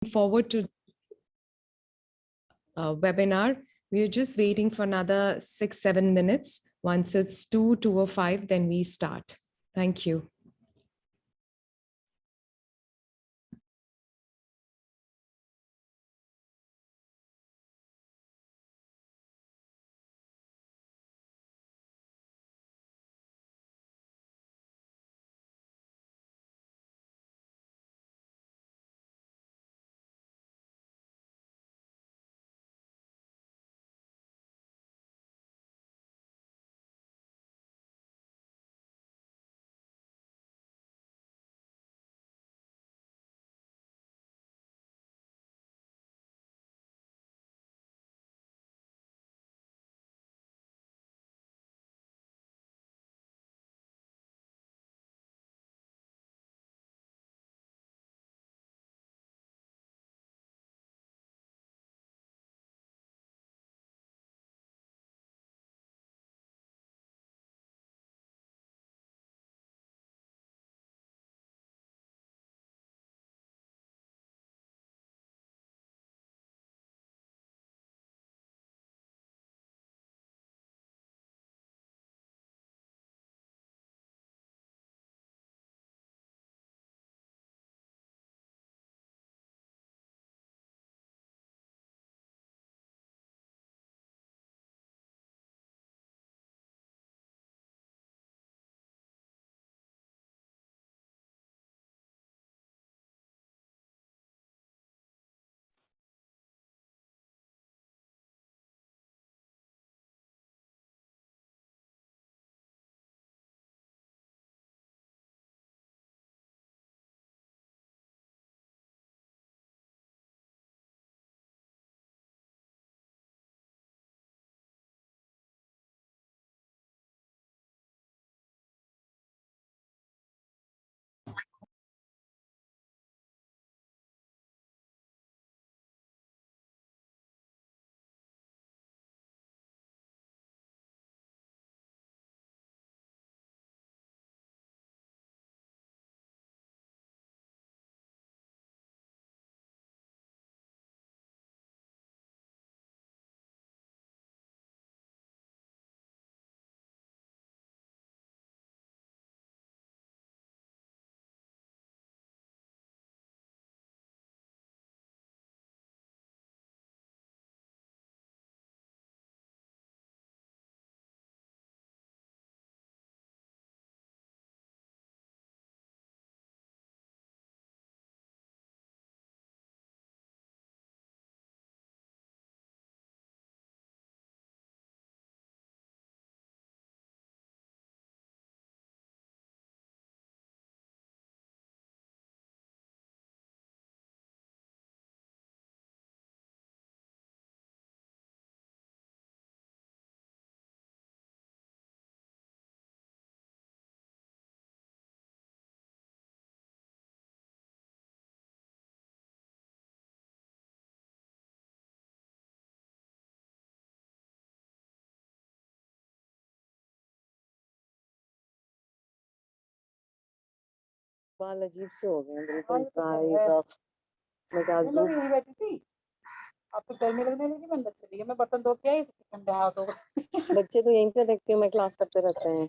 forward to webinar. We are just waiting for another 6-7 minutes. Once it's 2:05, then we start. Thank you. बाल अजीब से हो गए बिल्कुल ड्राई रफ। मैं क्या नहीं बैठी थी अब तो गर्मी लगने लगी मैंने चली मैं बर्तन धो के आई ठंडा हाथ हो बच्चे तो यहीं पे देखती हूँ मैं क्लास करते रहते हैं।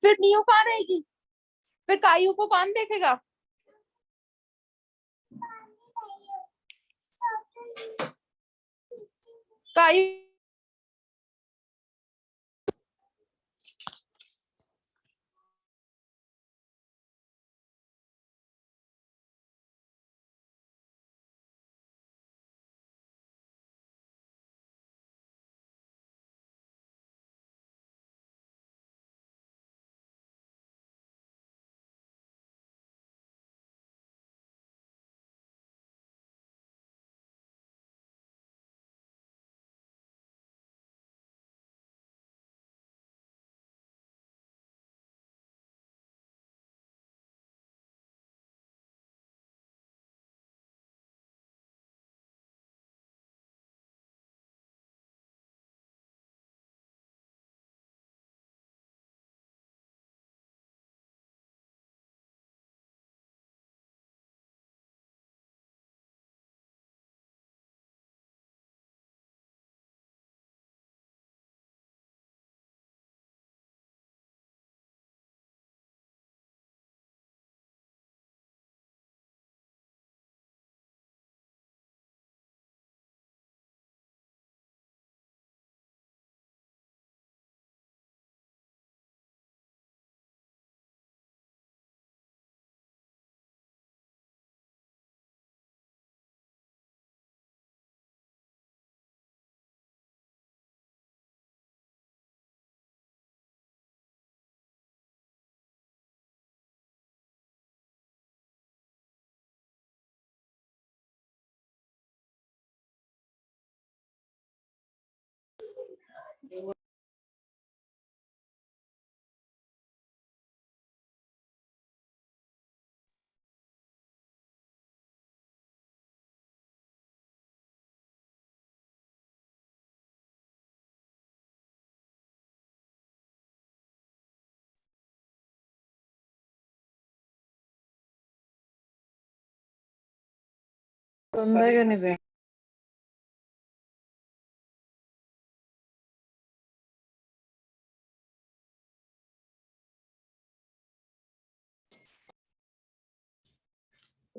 फिर नहीं हो पा रहेगी फिर कायू को कौन देखेगा? कायू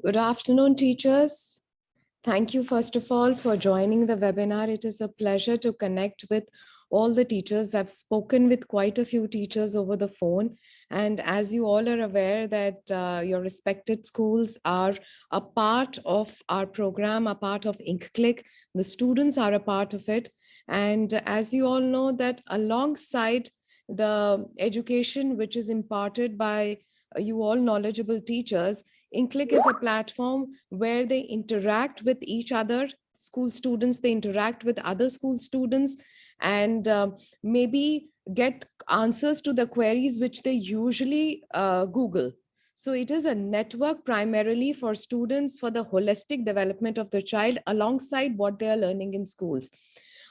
Good afternoon, teachers. Thank you, first of all, for joining the webinar. It is a pleasure to connect with all the teachers. I've spoken with quite a few teachers over the phone. And as you all are aware that your respected schools are a part of our program, a part of InkClick. The students are a part of it. And as you all know that alongside the education which is imparted by you all knowledgeable teachers, InkClick is a platform where they interact with each other, school students, they interact with other school students, and maybe get answers to the queries which they usually Google. So it is a network primarily for students for the holistic development of the child alongside what they are learning in schools.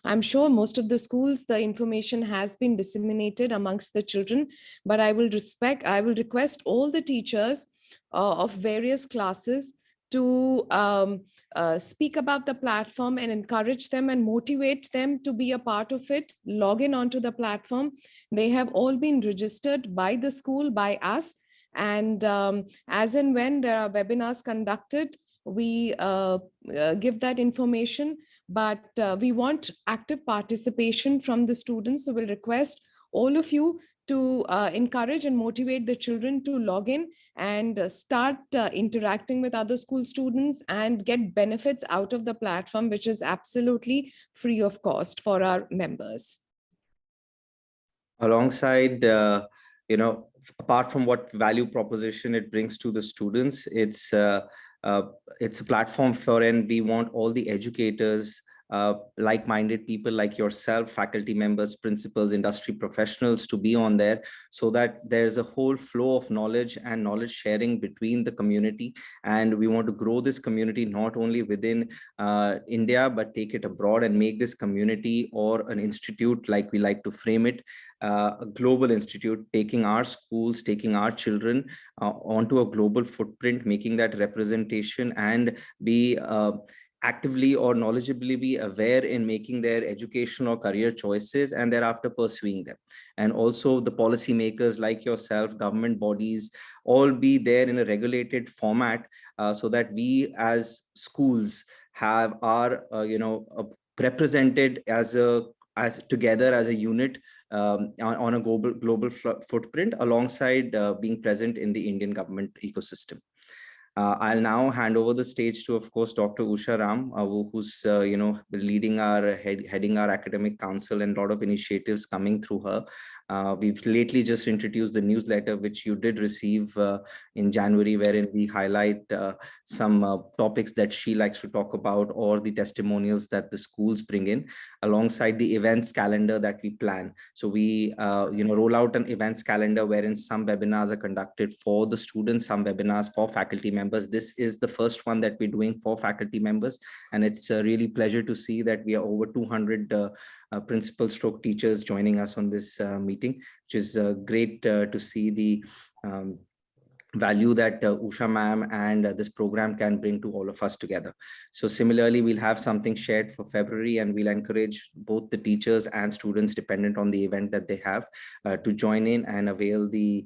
I'm sure most of the schools, the information has been disseminated amongst the children, but I will request all the teachers of various classes to speak about the platform and encourage them and motivate them to be a part of it, log in onto the platform. They have all been registered by the school, by us. And as and when there are webinars conducted, we give that information, but we want active participation from the students. So we'll request all of you to encourage and motivate the children to log in and start interacting with other school students and get benefits out of the platform, which is absolutely free of cost for our members. Alongside, apart from what value proposition it brings to the students, it's a platform for, and we want all the educators, like-minded people like yourself, faculty members, principals, industry professionals to be on there, so that there's a whole flow of knowledge and knowledge sharing between the community. And we want to grow this community not only within India, but take it abroad and make this community or an institute, like we like to frame it, a global institute, taking our schools, taking our children onto a global footprint, making that representation and be actively or knowledgeably be aware in making their education or career choices and thereafter pursuing them. And also the policymakers like yourself, government bodies, all be there in a regulated format, so that we as schools have our represented as together as a unit, on a global footprint, alongside being present in the Indian government ecosystem. I'll now hand over the stage to, of course, Dr. Usha Ram, who's leading heading our academic council, and a lot of initiatives coming through her. We've lately just introduced the newsletter, which you did receive in January, wherein we highlight some topics that she likes to talk about, or the testimonials that the schools bring in, alongside the events calendar that we plan. So we roll out an events calendar wherein some webinars are conducted for the students, some webinars for faculty members. This is the first one that we're doing for faculty members, and it's a really pleasure to see that we are over 200 principal stroke teachers joining us on this meeting, which is great to see the value that Usha ma'am and this program can bring to all of us together. So similarly, we'll have something shared for February, and we'll encourage both the teachers and students, dependent on the event that they have, to join in and avail the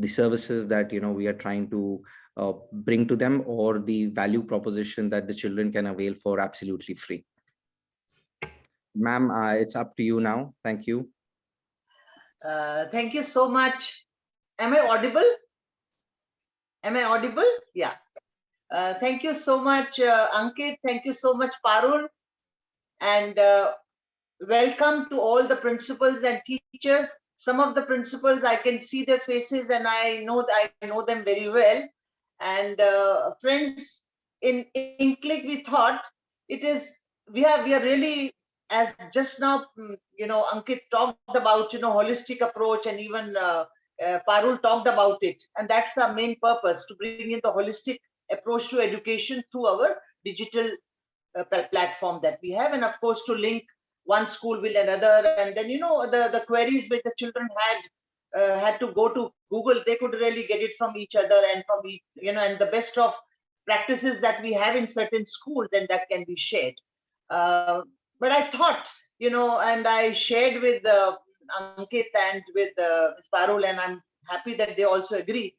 services that we are trying to bring to them, or the value proposition that the children can avail for absolutely free. Ma'am, it's up to you now. Thank you. Thank you so much. Am I audible? Am I audible? Yeah. Thank you so much, Ankit. Thank you so much, Parul. And welcome to all the principals and teachers. Some of the principals, I can see their faces, and I know them very well. And friends, in Click, we thought we are really, as just now, Ankit talked about, holistic approach, and even Parul talked about it. And that's the main purpose, to bring in the holistic approach to education through our digital platform that we have, and of course to link one school with another. And then the queries which the children had to go to Google, they could really get it from each other, and from and the best of practices that we have in certain schools, and that can be shared. But I thought, and I shared with Ankit and with Ms. Parul, and I'm happy that they also agree.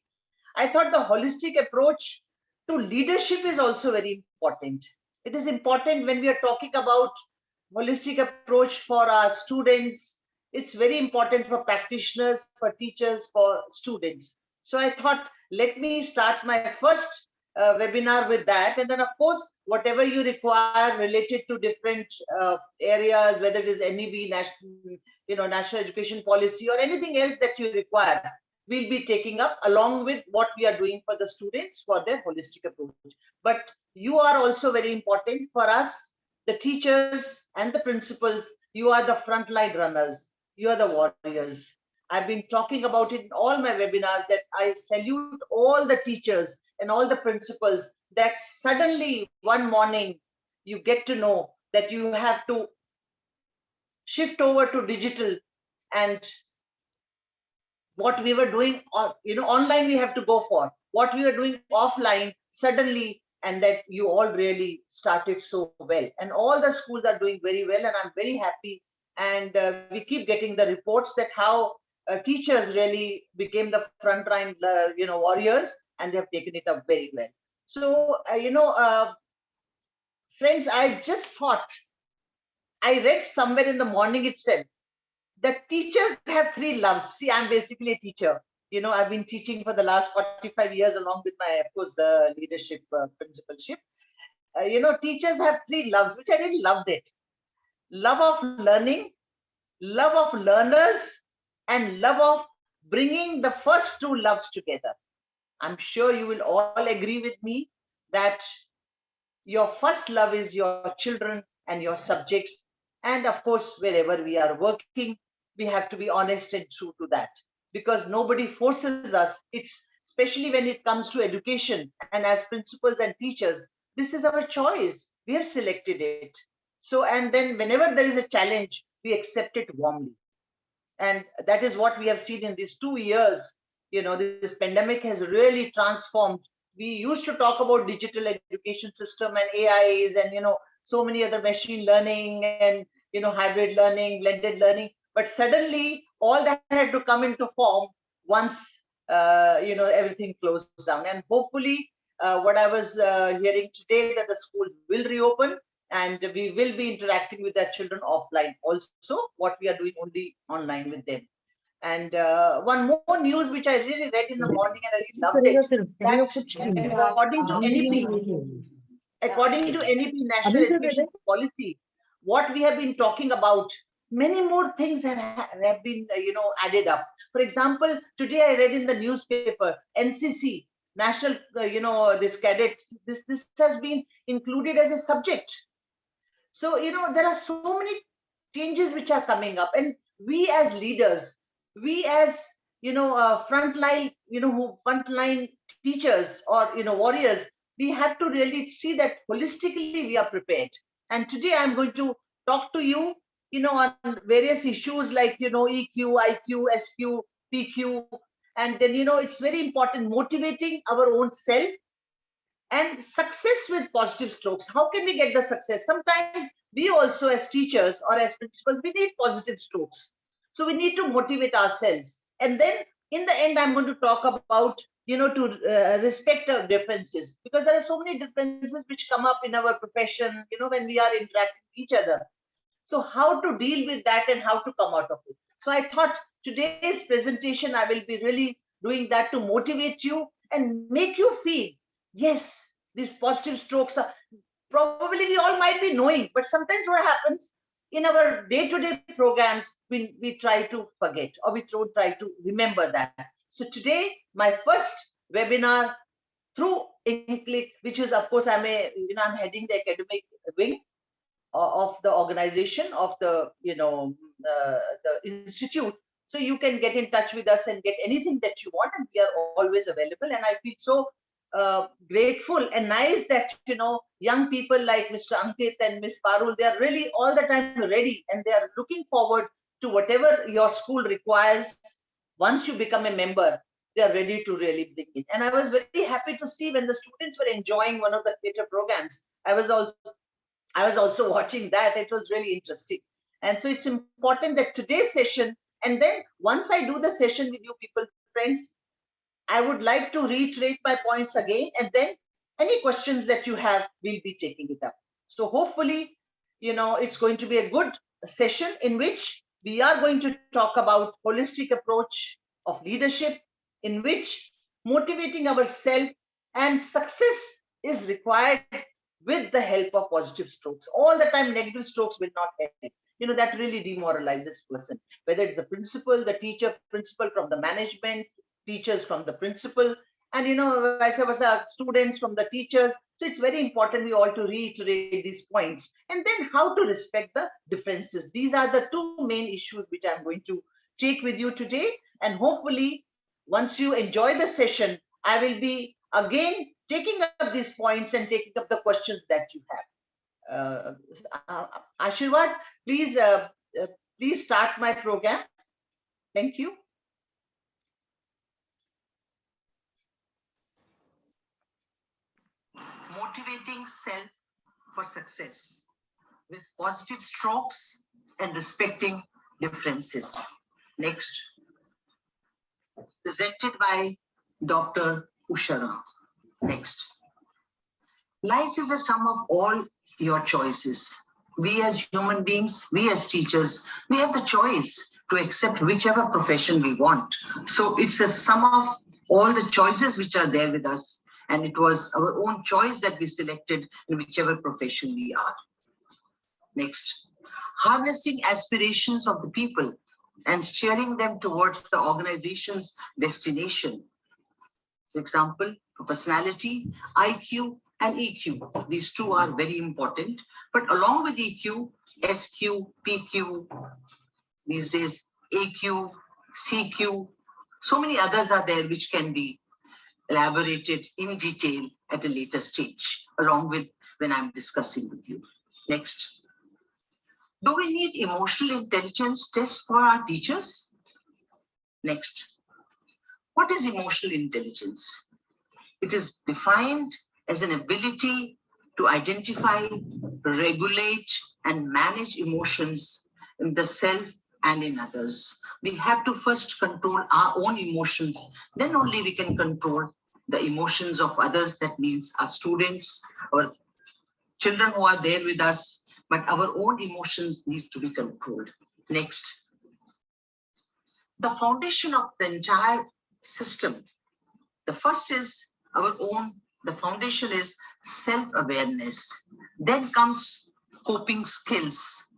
I thought the holistic approach to leadership is also very important. It is important when we are talking about holistic approach for our students. It's very important for practitioners, for teachers, for students. So I thought, let me start my first webinar with that. And then, of course, whatever you require related to different areas, whether it is NEB, National Education Policy, or anything else that you require, we'll be taking up along with what we are doing for the students for their holistic approach. But you are also very important for us, the teachers and the principals. You are the frontline runners. You are the warriors. I've been talking about it in all my webinars, that I salute all the teachers and all the principals, that suddenly one morning you get to know that you have to shift over to digital, and what we were doing online, we have to go for what we were doing offline suddenly, and that you all really started so well, and all the schools are doing very well, and I'm very happy. And we keep getting the reports that how teachers really became the frontline warriors, and they have taken it up very well. So friends, I just thought, I read somewhere in the morning itself that teachers have 3 loves. See, I'm basically a teacher. I've been teaching for the last 45 years, along with my, of course, the leadership principalship. Teachers have 3 loves, which I really loved it. Love of learning, love of learners, and love of bringing the first 2 loves together. I'm sure you will all agree with me that your first love is your children and your subject. And of course, wherever we are working, we have to be honest and true to that, because nobody forces us. It's especially when it comes to education, and as principals and teachers, this is our choice. We have selected it. So, and then whenever there is a challenge, we accept it warmly. And that is what we have seen in these 2 years. This pandemic has really transformed we used to talk about digital education system and AIs and, so many other machine learning and, hybrid learning, blended learning. But suddenly all that had to come into form once, everything closed down. And hopefully what I was hearing today, that the school will reopen and we will be interacting with their children offline also, what we are doing only online with them. And one more news which I really read in the morning and I really loved it, that according to NEP National Education Policy, what we have been talking about, many more things have been added up. For example, today I read in the newspaper, NCC, National, this cadets, this has been included as a subject. So, there are so many changes which are coming up, and we as leaders, we as, frontline, frontline teachers or, warriors, we have to really see that holistically we are prepared. And today I'm going to talk to you, on various issues like, EQ, IQ, SQ, PQ, and then, it's very important motivating our own self and success with positive strokes. How can we get the success? Sometimes we also as teachers or as principals, we need positive strokes. So we need to motivate ourselves. And then in the end, I'm going to talk about, to respect our differences, because there are so many differences which come up in our profession, when we are interacting with each other. So how to deal with that and how to come out of it. So I thought today's presentation, I will be really doing that to motivate you and make you feel, yes, these positive strokes are probably we all might be knowing, but sometimes what happens in our day-to-day programs, we try to forget or we don't try to remember that. So today, my first webinar through IncLick, which is, of course, I'm heading the academic wing of the organization of the, the institute. So you can get in touch with us and get anything that you want, and we are always available. And I feel so grateful and nice that, young people like Mr. Ankit and Ms. Parul, they are really all the time ready, and they are looking forward to whatever your school requires. Once you become a member, they are ready to really bring in. And I was very happy to see when the students were enjoying one of the theatre programs. I was also watching that. It was really interesting. And so it's important that today's session, and then once I do the session with you people, friends, I would like to reiterate my points again, and then any questions that you have, we'll be taking it up. So hopefully, it's going to be a good session in which we are going to talk about holistic approach of leadership, in which motivating ourselves and success is required with the help of positive strokes. All the time, negative strokes will not help. That really demoralizes person, whether it's the principal, the teacher, principal from the management, teachers from the principal, and vice versa, students from the teachers. So it's very important we all to reiterate these points, and then how to respect the differences. These are the two main issues which I'm going to take with you today. And hopefully, once you enjoy the session, I will be again taking up these points and taking up the questions that you have. Ashirwad, please start my program. Thank you. Motivating self for success with positive strokes and respecting differences. Next. Presented by Dr. Usha Ram. Next. Life is a sum of all your choices. We as human beings, we as teachers, we have the choice to accept whichever profession we want. So it's a sum of all the choices which are there with us. And it was our own choice that we selected in whichever profession we are. Next. Harnessing aspirations of the people and steering them towards the organization's destination. For example, personality, IQ, and EQ. These two are very important. But along with EQ, SQ, PQ, these days AQ, CQ, so many others are there which can be elaborated in detail at a later stage, along with when I'm discussing with you. Next. Do we need emotional intelligence tests for our teachers? Next. What is emotional intelligence? It is defined as an ability to identify, regulate, and manage emotions in the self and in others. We have to first control our own emotions, then only we can control the emotions of others. That means our students, our children who are there with us, but our own emotions need to be controlled. Next. The foundation of the entire system. The first is our own, the foundation is self-awareness. Then comes coping skills.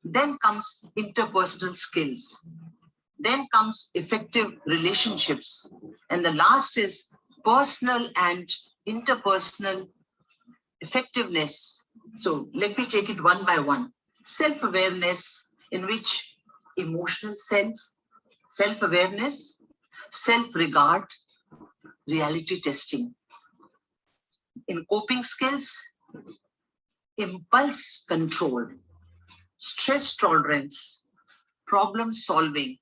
Then comes interpersonal skills. Then comes effective relationships. And the last is personal and interpersonal effectiveness. So let me take it one by one. Self-awareness, in which emotional self-awareness, self-regard, reality testing. In coping skills, impulse control, stress tolerance, problem solving,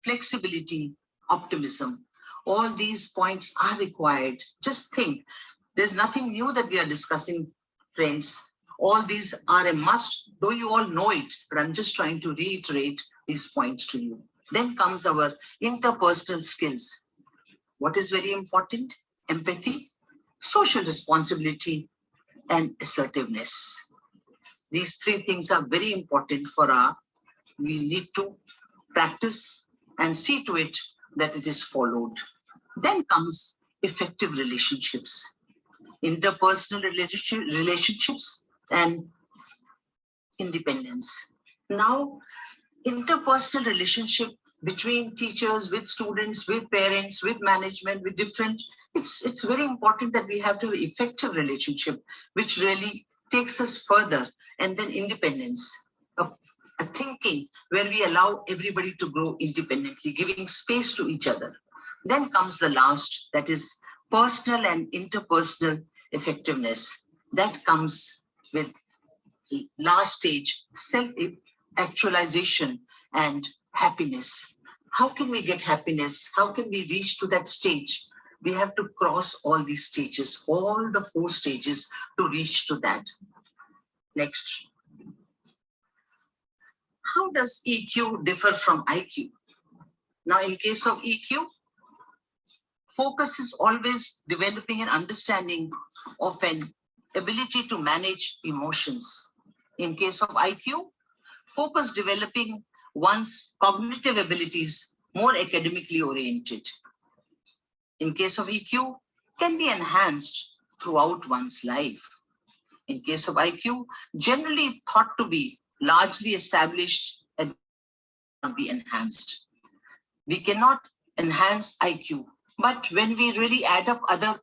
flexibility, optimism. All these points are required. Just think, there's nothing new that we are discussing, friends. All these are a must, though you all know it, but I'm just trying to reiterate these points to you. Then comes our interpersonal skills. What is very important? Empathy, social responsibility, and assertiveness. These three things are very important for we need to practice and see to it that it is followed. Then comes effective relationships, interpersonal relationships, and independence. Now, interpersonal relationship between teachers, with students, with parents, with management, with different, it's very important that we have to have an effective relationship, which really takes us further. And then independence, a thinking where we allow everybody to grow independently, giving space to each other. Then comes the last, that is personal and interpersonal effectiveness. That comes with last stage, self-actualization and happiness. How can we get happiness? How can we reach to that stage? We have to cross all these stages, all the 4 stages to reach to that. Next. How does EQ differ from IQ? Now, in case of EQ, focus is always developing an understanding of an ability to manage emotions. In case of IQ, focus developing one's cognitive abilities, more academically oriented. In case of EQ, can be enhanced throughout one's life. In case of IQ, generally thought to be largely established and not be enhanced. We cannot enhance IQ, but when we really add up other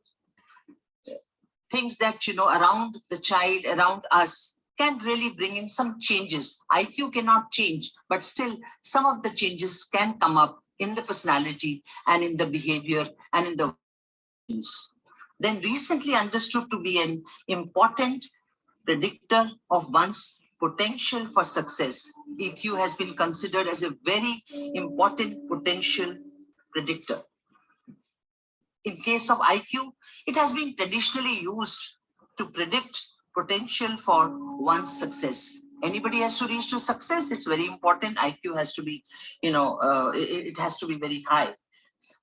things that, around the child, around us, can really bring in some changes. IQ cannot change, but still some of the changes can come up in the personality and in the behavior and in the actions. Then recently understood to be an important predictor of one's potential for success. EQ has been considered as a very important potential predictor. In case of IQ, it has been traditionally used to predict potential for one's success. Anybody has to reach to success, it's very important. IQ has to be, it has to be very high.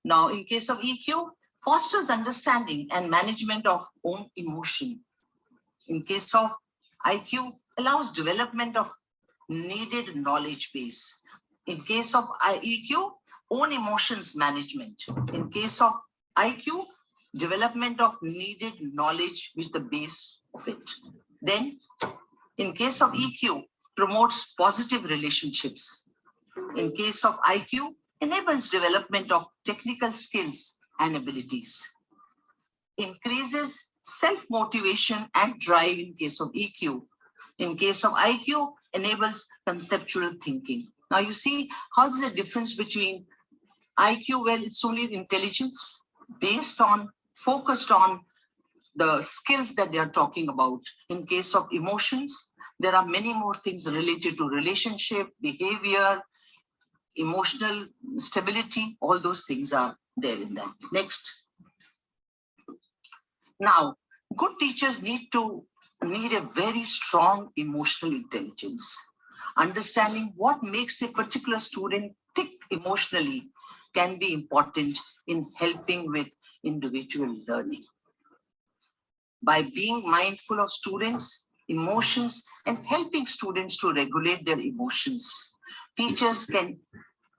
Now, in case of EQ, fosters understanding and management of own emotion. In case of IQ, allows development of needed knowledge base. In case of EQ, own emotions management. In case of IQ, development of needed knowledge with the base of it. Then, in case of EQ, promotes positive relationships. In case of IQ, enables development of technical skills and abilities. Increases self-motivation and drive in case of EQ. In case of IQ, enables conceptual thinking. Now you see how there's a difference between IQ, well, it's only intelligence based on, focused on the skills that they are talking about. In case of emotions, there are many more things related to relationship, behavior, emotional stability, all those things are there in that. Next. Now, good teachers need a very strong emotional intelligence. Understanding what makes a particular student tick emotionally can be important in helping with individual learning. By being mindful of students' emotions and helping students to regulate their emotions, teachers can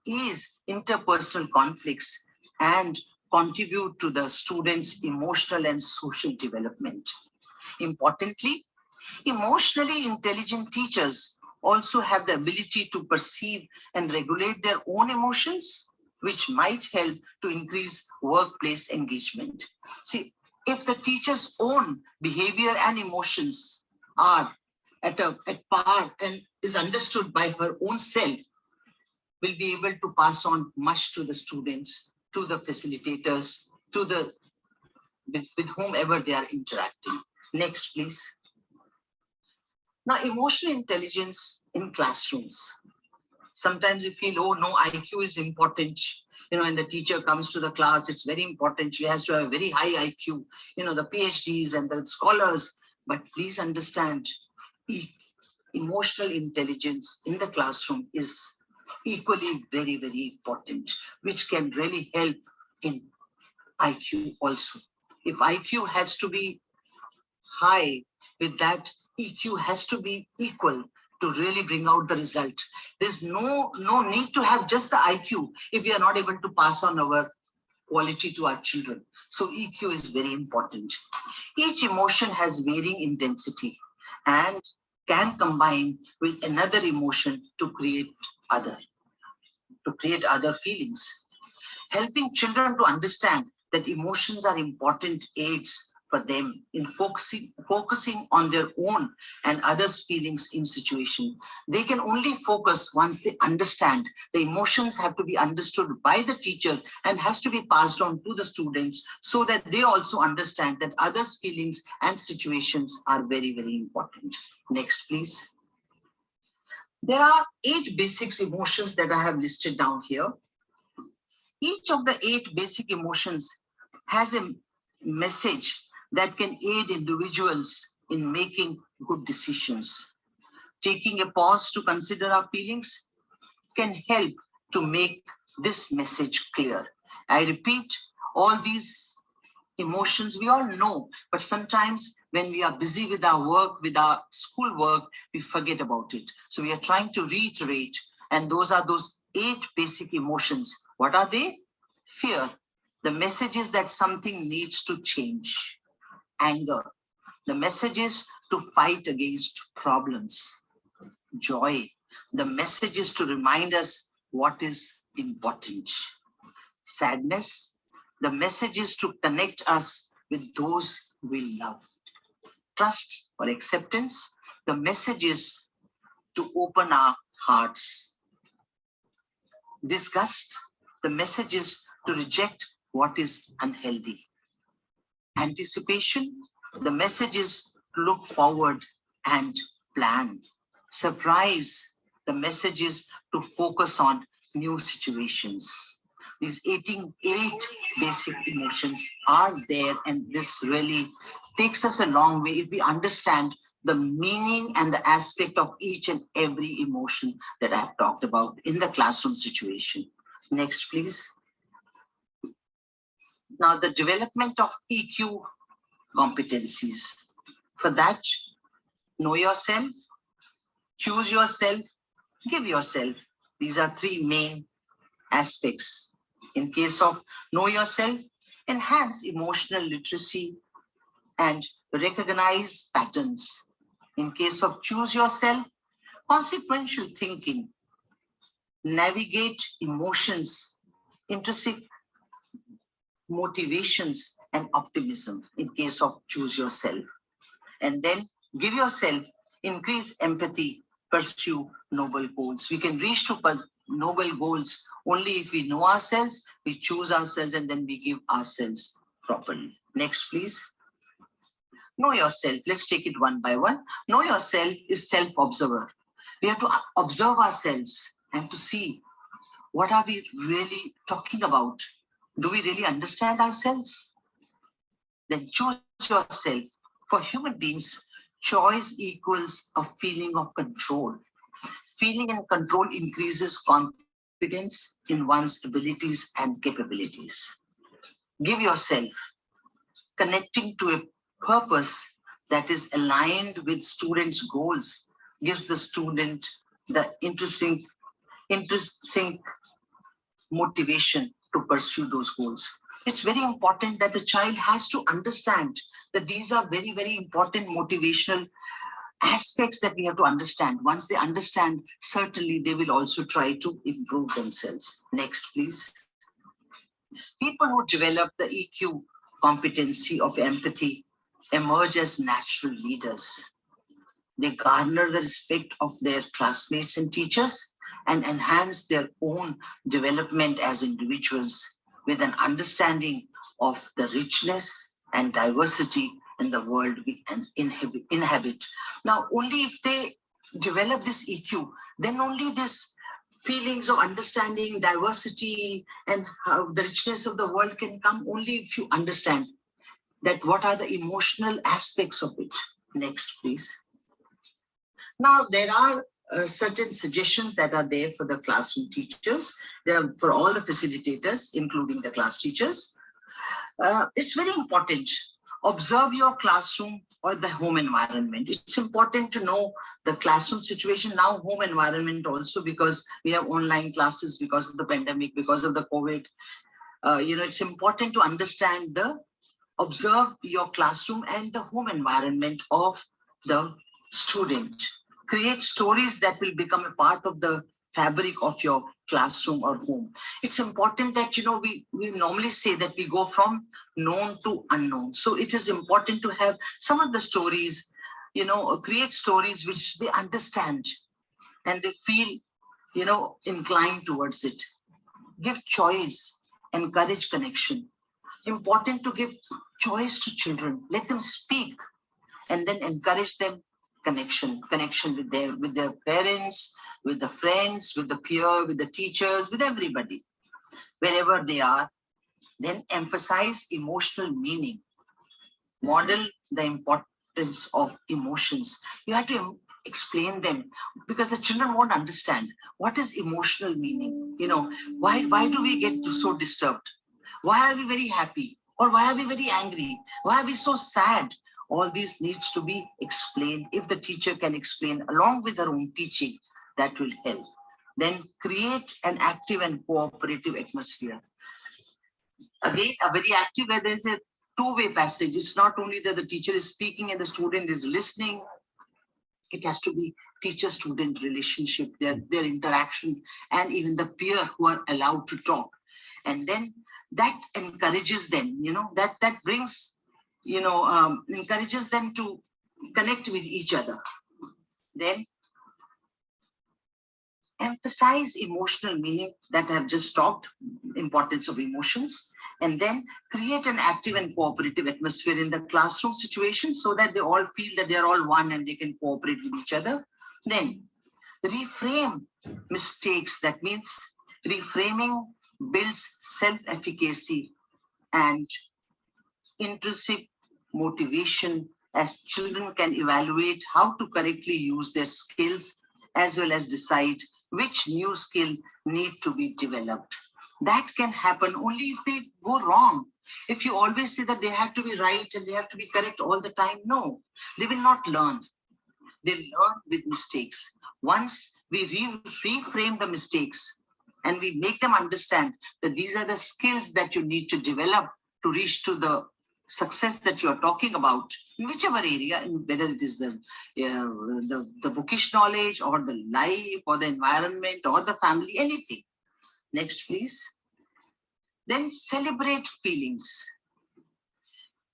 ease interpersonal conflicts and contribute to the students' emotional and social development. Importantly, emotionally intelligent teachers also have the ability to perceive and regulate their own emotions, which might help to increase workplace engagement. See, if the teacher's own behavior and emotions are at par and is understood by her own self, will be able to pass on much to the students, to the facilitators, with whomever they are interacting. Next, please. Now, emotional intelligence in classrooms. Sometimes we feel, oh no, IQ is important. When the teacher comes to the class, it's very important. She has to have a very high IQ, the PhDs and the scholars. But please understand, emotional intelligence in the classroom is equally very, very important, which can really help in IQ also. If IQ has to be high, with that EQ has to be equal to really bring out the result. There's no need to have just the IQ if we are not able to pass on our quality to our children. So EQ is very important. Each emotion has varying intensity and can combine with another emotion to create other feelings. Helping children to understand that emotions are important aids for them in focusing on their own and others' feelings in situation. They can only focus once they understand. The emotions have to be understood by the teacher and has to be passed on to the students so that they also understand that others' feelings and situations are very, very important. Next, please. There are 8 basic emotions that I have listed down here. Each of the 8 basic emotions has a message that can aid individuals in making good decisions. Taking a pause to consider our feelings can help to make this message clear. I repeat, all these emotions we all know, but sometimes when we are busy with our work, with our school work, we forget about it. So we are trying to reiterate, and those are those 8 basic emotions. What are they? Fear. The message is that something needs to change. Anger. The message is to fight against problems. Joy. The message is to remind us what is important. Sadness. The message is to connect us with those we love. Trust or acceptance. The message is to open our hearts. Disgust. The message is to reject what is unhealthy. Anticipation, the message is to look forward and plan. Surprise, the message is to focus on new situations. These 8 basic emotions are there, and this really takes us a long way if we understand the meaning and the aspect of each and every emotion that I have talked about in the classroom situation. Next, please. Now, the development of EQ competencies. For that, know yourself, choose yourself, give yourself. These are 3 main aspects. In case of know yourself, enhance emotional literacy and recognize patterns. In case of choose yourself, consequential thinking, navigate emotions, intrinsic motivations, and optimism in case of choose yourself. And then give yourself, increase empathy, pursue noble goals. We can reach to noble goals only if we know ourselves, we choose ourselves, and then we give ourselves properly. Next, please. Know yourself. Let's take it one by one. Know yourself is self-observer. We have to observe ourselves and to see what are we really talking about. Do we really understand ourselves? Then choose yourself. For human beings, choice equals a feeling of control. Feeling and control increases confidence in one's abilities and capabilities. Give yourself. Connecting to a purpose that is aligned with students' goals gives the student the intrinsic motivation to pursue those goals. It's very important that the child has to understand that these are very, very important motivational aspects that we have to understand. Once they understand, certainly they will also try to improve themselves. Next, please. People who develop the EQ competency of empathy emerge as natural leaders. They garner the respect of their classmates and teachers and enhance their own development as individuals with an understanding of the richness and diversity in the world we inhabit. Now, only if they develop this EQ, then only this feelings of understanding, diversity, and how the richness of the world can come only if you understand that what are the emotional aspects of it. Next, please. Now, there are certain suggestions that are there for the classroom teachers. They are for all the facilitators, including the class teachers. It's very important. Observe your classroom or the home environment. It's important to know the classroom situation, now home environment also, because we have online classes because of the pandemic, because of the COVID. It's important to understand observe your classroom and the home environment of the student. Create stories that will become a part of the fabric of your classroom or home. It's important that, we normally say that we go from known to unknown. So it is important to have some of the stories, create stories which they understand and they feel, inclined towards it. Give choice, encourage connection. Important to give choice to children. Let them speak and then encourage them connection with their parents, with the friends, with the peer, with the teachers, with everybody, wherever they are. Then emphasize emotional meaning. Model the importance of emotions. You have to explain them because the children won't understand what is emotional meaning. Why do we get so disturbed? Why are we very happy? Or why are we very angry? Why are we so sad? All these needs to be explained. If the teacher can explain along with her own teaching, that will help. Then create an active and cooperative atmosphere. Again, a very active where there's a two-way passage. It's not only that the teacher is speaking and the student is listening. It has to be teacher-student relationship, their interaction, and even the peer who are allowed to talk. And then that encourages them, that brings, encourages them to connect with each other. Then emphasize emotional meaning that I have just talked, importance of emotions, and then create an active and cooperative atmosphere in the classroom situation so that they all feel that they are all one and they can cooperate with each other. Then reframe mistakes. That means reframing builds self-efficacy and intrinsic motivation, as children can evaluate how to correctly use their skills as well as decide which new skill need to be developed. That can happen only if they go wrong. If you always say that they have to be right and they have to be correct all the time, no, they will not learn. They learn with mistakes. Once we reframe the mistakes and we make them understand that these are the skills that you need to develop to reach to the success that you are talking about, in whichever area, whether it is the bookish knowledge or the life or the environment or the family, anything. Next, please. Then celebrate feelings.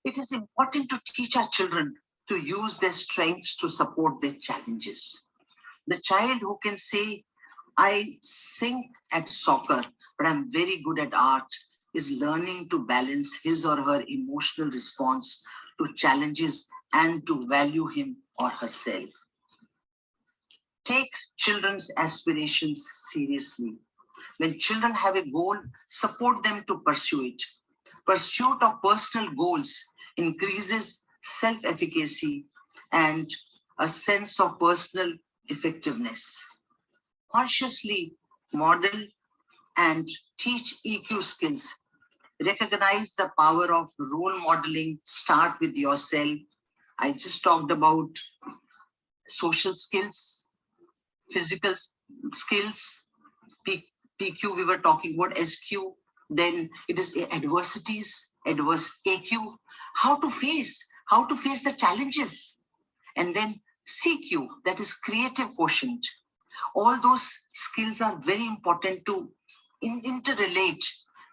It is important to teach our children to use their strengths to support their challenges. The child who can say, I sing at soccer, but I'm very good at art, is learning to balance his or her emotional response to challenges and to value him or herself. Take children's aspirations seriously. When children have a goal, support them to pursue it. Pursuit of personal goals increases self-efficacy and a sense of personal effectiveness. Consciously model and teach EQ skills. Recognize the power of role modeling. Start with yourself. I just talked about social skills, physical skills, PQ, we were talking about SQ, then it is adversities, adverse AQ, how to face the challenges, and then CQ, that is creative quotient. All those skills are very important to interrelate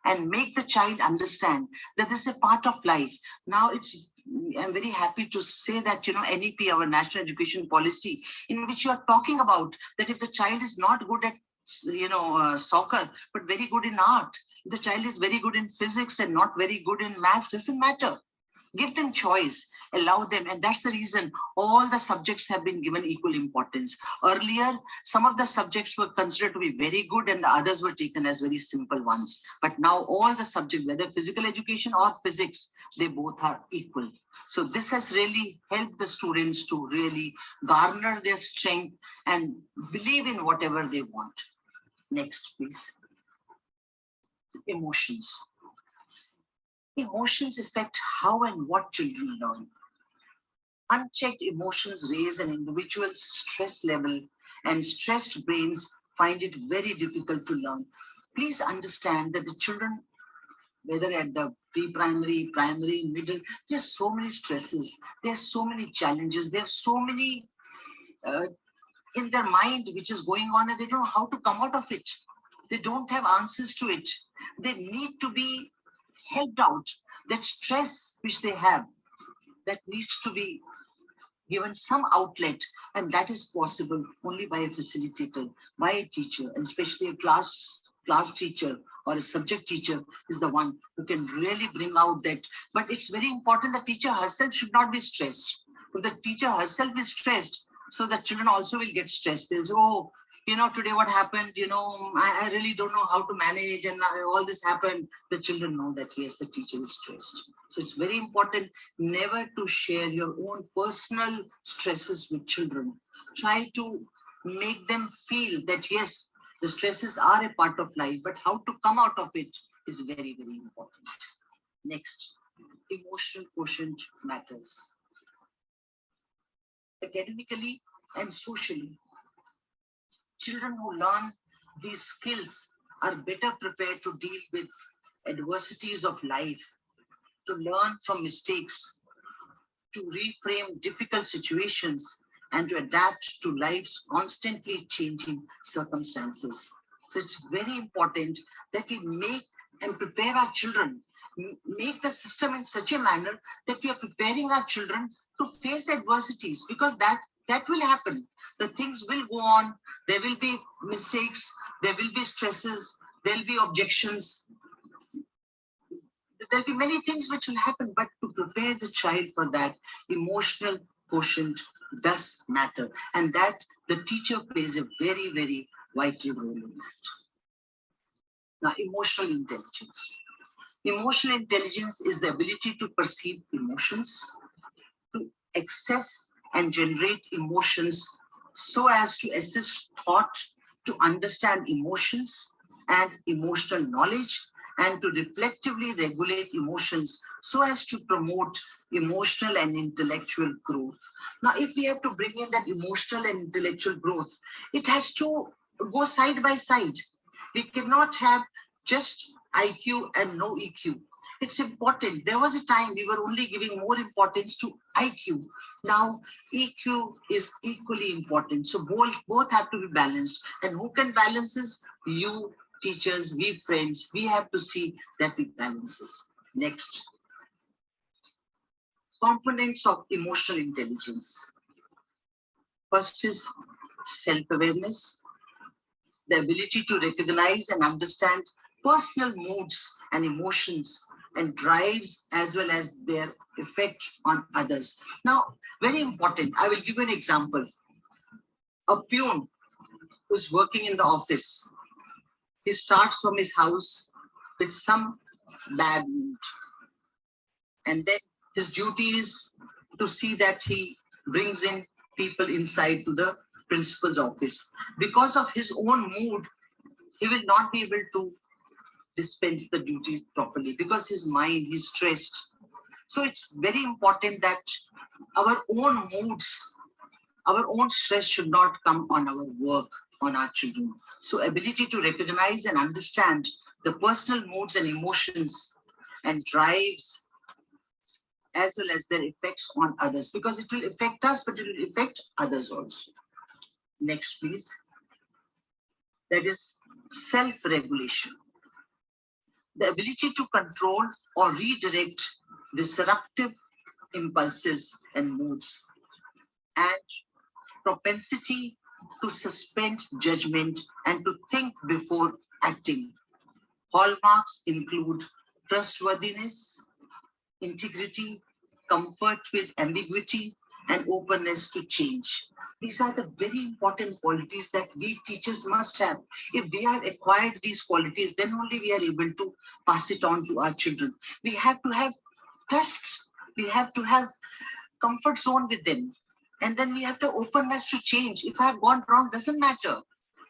and make the child understand that this is a part of life. Now I'm very happy to say that, NEP, our National Education Policy, in which you are talking about that if the child is not good at, soccer, but very good in art, if the child is very good in physics and not very good in maths, doesn't matter. Give them choice, allow them. And that's the reason all the subjects have been given equal importance. Earlier, some of the subjects were considered to be very good and the others were taken as very simple ones. But now all the subjects, whether physical education or physics, they both are equal. So this has really helped the students to really garner their strength and believe in whatever they want. Next, please. Emotions. Emotions affect how and what children learn. Unchecked emotions raise an individual's stress level, and stressed brains find it very difficult to learn. Please understand that the children, whether at the pre-primary, primary, middle, there's so many stresses, there's so many challenges, there's so many in their mind which is going on, and they don't know how to come out of it. They don't have answers to it. They need to be helped out. That stress which they have, that needs to be given some outlet, and that is possible only by a facilitator, by a teacher, and especially a class teacher or a subject teacher is the one who can really bring out that. But it's very important the teacher herself should not be stressed. If the teacher herself is stressed, so the children also will get stressed. They'll say, oh, today what happened, I really don't know how to manage, and all this happened. The children know that, yes, the teacher is stressed. So it's very important never to share your own personal stresses with children. Try to make them feel that, yes, the stresses are a part of life, but how to come out of it is very, very important. Next, emotional quotient matters. Academically and socially, children who learn these skills are better prepared to deal with adversities of life, to learn from mistakes, to reframe difficult situations, and to adapt to life's constantly changing circumstances. So it's very important that we make and prepare our children, make the system in such a manner that we are preparing our children to face adversities, because that will happen. The things will go on. There will be mistakes. There will be stresses. There will be objections. There will be many things which will happen, but to prepare the child for that, emotional quotient does matter. And that the teacher plays a very, very vital role in that. Now, emotional intelligence. Emotional intelligence is the ability to perceive emotions, to access and generate emotions so as to assist thought, to understand emotions and emotional knowledge, and to reflectively regulate emotions so as to promote emotional and intellectual growth. Now, if we have to bring in that emotional and intellectual growth, it has to go side by side. We cannot have just IQ and no EQ. It's important. There was a time we were only giving more importance to IQ. Now, EQ is equally important. So both have to be balanced. And who can balance this? You, teachers, we friends, we have to see that we balance this. Next. Components of emotional intelligence. First is self-awareness, the ability to recognize and understand personal moods and emotions and drives, as well as their effect on others. Now, very important, I will give you an example. A peon who's working in the office, he starts from his house with some bad mood, and then His duty is to see that he brings in people inside to the principal's office. Because of his own mood, he will not be able to dispense the duties properly because his mind is stressed. So it's very important that our own moods, our own stress should not come on our work, on our children. So ability to recognize and understand the personal moods and emotions and drives, as well as their effects on others, because it will affect us, but it will affect others also. Next, please. That is self-regulation. The ability to control or redirect disruptive impulses and moods, and propensity to suspend judgment and to think before acting. Hallmarks include trustworthiness, integrity, comfort with ambiguity, and openness to change. These are the very important qualities that we teachers must have. If we have acquired these qualities, then only we are able to pass it on to our children. We have to have trust. We have to have comfort zone with them. And then we have the openness to change. If I have gone wrong, doesn't matter.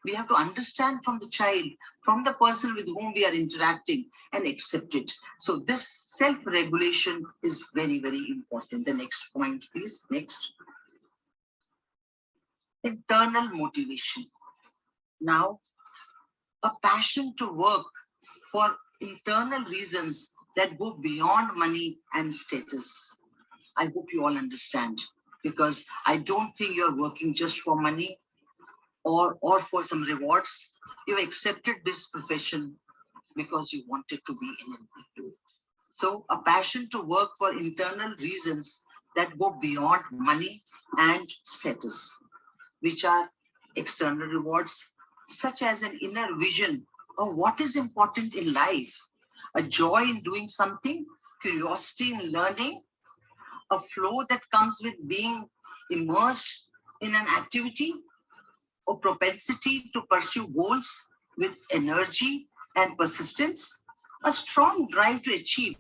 We have to understand from the child, from the person with whom we are interacting, and accept it. So this self-regulation is very, very important. The next point, please. Next. Internal motivation. Now, a passion to work for internal reasons that go beyond money and status. I hope you all understand, because I don't think you're working just for money or for some rewards. You accepted this profession because you wanted to be in it. So a passion to work for internal reasons that go beyond money and status, which are external rewards, such as an inner vision of what is important in life, a joy in doing something, curiosity in learning, a flow that comes with being immersed in an activity, or propensity to pursue goals with energy and persistence, a strong drive to achieve,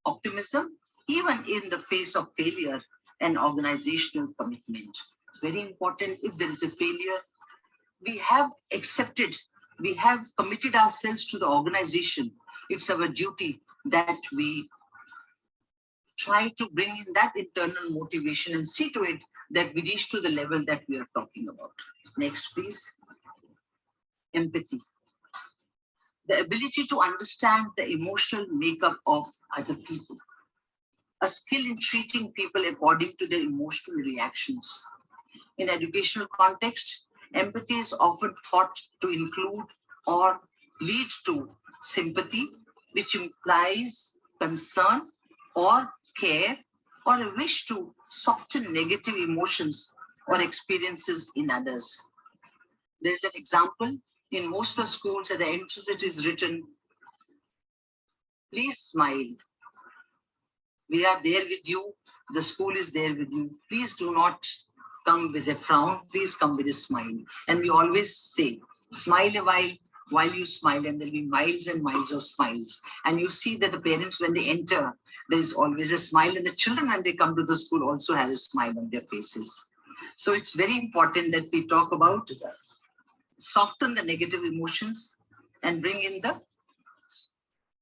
optimism, even in the face of failure, and organizational commitment. It's very important. If there is a failure, we have accepted, we have committed ourselves to the organization. It's our duty that we try to bring in that internal motivation and see to it that we reach to the level that we are talking about. Next, please. Empathy. The ability to understand the emotional makeup of other people. A skill in treating people according to their emotional reactions. In educational context, empathy is often thought to include or lead to sympathy, which implies concern or care or a wish to soften negative emotions or experiences in others. There's an example in most of the schools at the entrance it is written, please smile. We are there with you. The school is there with you. Please do not come with a frown. Please come with a smile. And we always say, smile a while you smile, and there'll be miles and miles of smiles. And you see that the parents, when they enter, there is always a smile, and the children, when they come to the school, also have a smile on their faces. So it's very important that we talk about soften the negative emotions and bring in the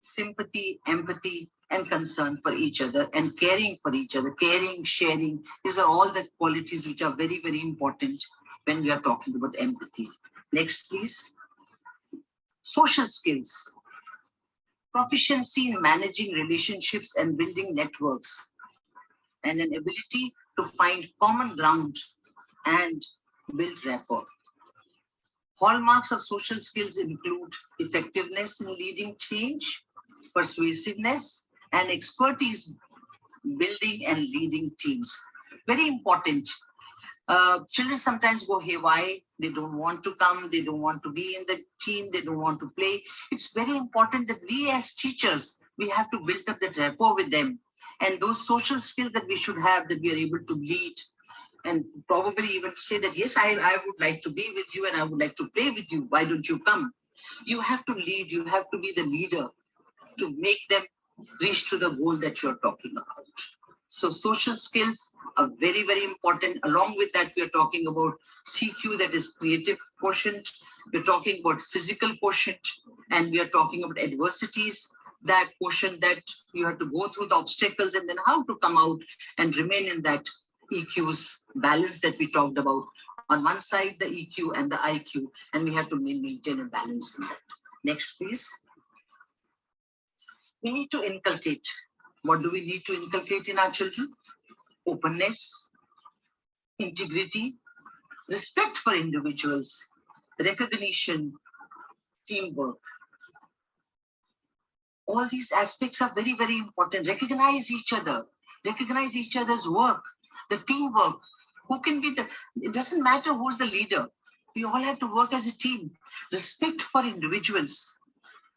sympathy, empathy, and concern for each other, and caring for each other. Caring, sharing, these are all the qualities which are very, very important when we are talking about empathy. Next, please. Social skills. Proficiency in managing relationships and building networks, and an ability to find common ground and build rapport. Hallmarks of social skills include effectiveness in leading change, persuasiveness, and expertise building and leading teams. Very important. Children sometimes go haywire. They don't want to come. They don't want to be in the team. They don't want to play. It's very important that we as teachers, we have to build up that rapport with them. And those social skills that we should have, that we are able to lead, and probably even say that, yes, I would like to be with you and I would like to play with you. Why don't you come? You have to lead. You have to be the leader to make them reach to the goal that you're talking about. So social skills are very, very important. Along with that, we are talking about CQ, that is creative quotient. We're talking about physical quotient, and we are talking about adversities, that quotient that you have to go through the obstacles and then how to come out and remain in that EQ's balance that we talked about. On one side, the EQ and the IQ, and we have to maintain a balance in that. Next, please. We need to inculcate. What do we need to inculcate in our children? Openness, integrity, respect for individuals, recognition, teamwork. All these aspects are very, very important. Recognize each other, recognize each other's work, the teamwork. Who can be it doesn't matter who's the leader. We all have to work as a team. Respect for individuals,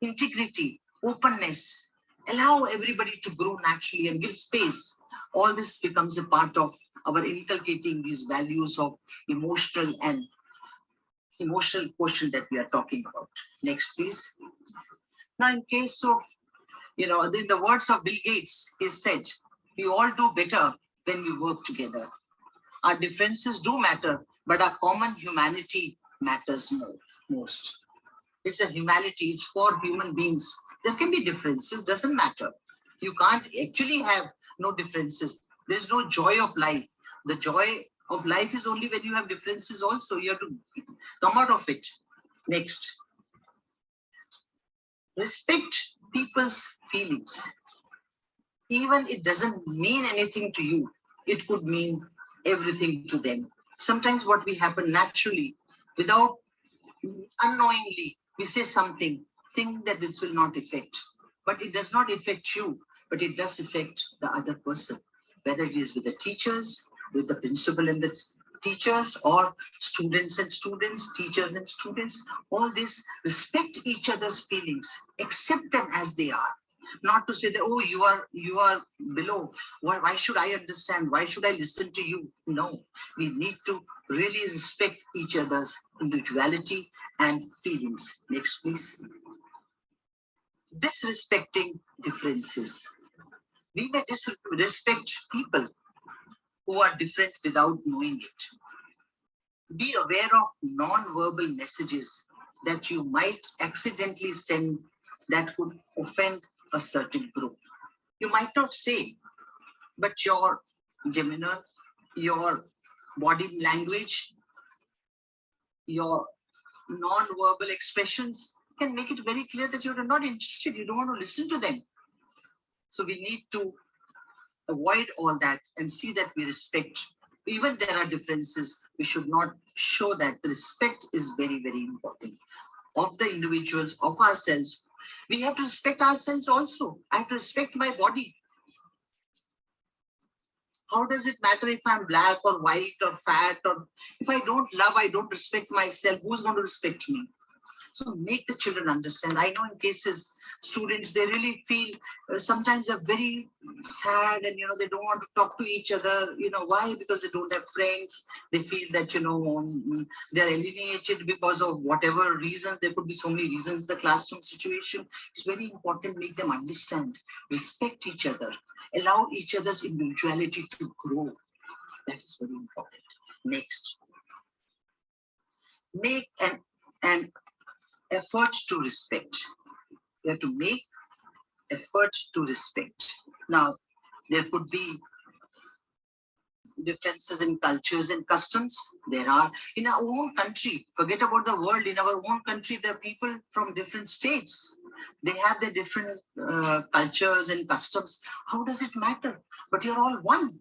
integrity, openness, allow everybody to grow naturally and give space. All this becomes a part of our inculcating these values of emotional quotient that we are talking about. Next, please. Now, in case of, in the words of Bill Gates, he said, we all do better when we work together. Our differences do matter, but our common humanity matters most. It's a humanity, it's for human beings. There can be differences, doesn't matter. You can't actually have no differences. There's no joy of life. The joy of life is only when you have differences also. You have to come out of it. Next. Respect people's feelings. Even it doesn't mean anything to you, it could mean everything to them. Sometimes what we happen naturally, without unknowingly, we say something, think that this will not affect, but it does not affect you, but it does affect the other person, whether it is with the teachers, with the principal and the teachers, or students and students, teachers and students. All this, respect each other's feelings, accept them as they are. Not to say that, oh, you are below. Why should I understand? Why should I listen to you? No, we need to really respect each other's individuality and feelings. Next, please. Disrespecting differences. We may disrespect people who are different without knowing it. Be aware of non-verbal messages that you might accidentally send that could offend a certain group. You might not say, but your demeanor, your body language, your non-verbal expressions can make it very clear that you're not interested, you don't want to listen to them. So we need to avoid all that and see that we respect. Even there are differences, we should not show that. The respect is very, very important of the individuals, of ourselves. We have to respect ourselves also. I have to respect my body. How does it matter if I'm black or white or fat, or if I don't love, I don't respect myself, who's going to respect me? So make the children understand. I know in cases, students, they really feel sometimes they're very sad and, they don't want to talk to each other. Why? Because they don't have friends. They feel that, they're alienated because of whatever reason. There could be so many reasons in the classroom situation. It's very important to make them understand, respect each other, allow each other's individuality to grow. That is very important. Next. Make an effort to respect. You have to make effort to respect. Now, there could be differences in cultures and customs. There are in our own country. Forget about the world. In our own country, there are people from different states. They have their different cultures and customs. How does it matter? But you're all one.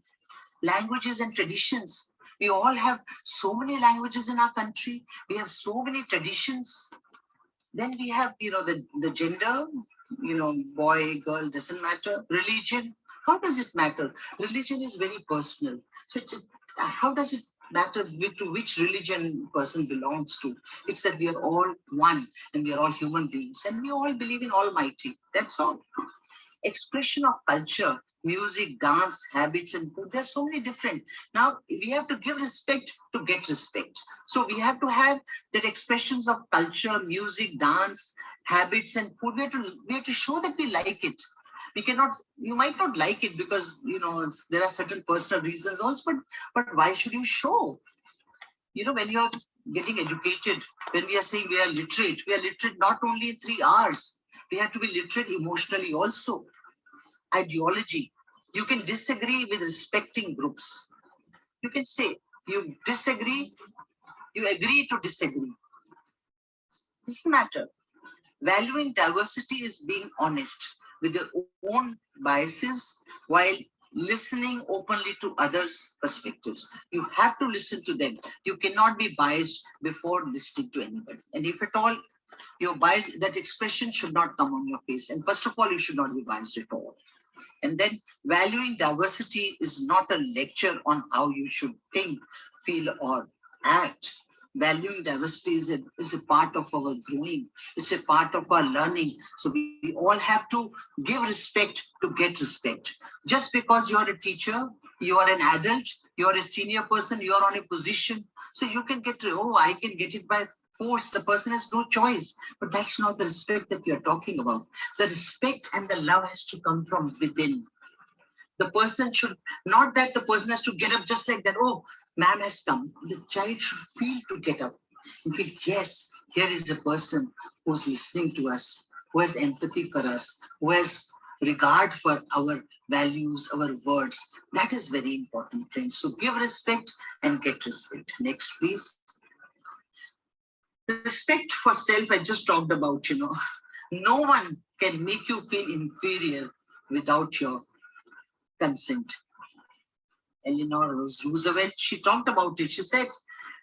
Languages and traditions. We all have so many languages in our country. We have so many traditions. Then we have, the gender, boy, girl, doesn't matter. Religion, how does it matter? Religion is very personal. So how does it matter to which religion person belongs to? It's that we are all one and we are all human beings and we all believe in Almighty. That's all. Expression of culture, music, dance, habits, and food. There's so many different. Now, we have to give respect to get respect. So we have to have that expressions of culture, music, dance, habits, and food. We have to show that we like it. You might not like it because, there are certain personal reasons also, but why should you show? When you are getting educated, when we are saying we are literate not only in 3 hours, we have to be literate emotionally also. Ideology. You can disagree with respecting groups. You can say you disagree, you agree to disagree. Doesn't matter. Valuing diversity is being honest with your own biases while listening openly to others' perspectives. You have to listen to them. You cannot be biased before listening to anybody. And if at all you're biased, that expression should not come on your face. And first of all, you should not be biased at all. And then valuing diversity is not a lecture on how you should think, feel, or act. Valuing diversity is a part of our growing. It's a part of our learning. So we all have to give respect to get respect. Just because you are a teacher, you are an adult, you are a senior person, you are on a position. So you can I can get it by force. The person has no choice. But that's not the respect that we are talking about. The respect and the love has to come from within. The person should, not that the person has to get up just like that. Oh, ma'am has come. The child should feel to get up and feel, yes, here is a person who's listening to us, who has empathy for us, who has regard for our values, our words. That is very important, friends. So give respect and get respect. Next, please. Respect for self, I just talked about, no one can make you feel inferior without your consent. Eleanor Roosevelt, she talked about it. She said,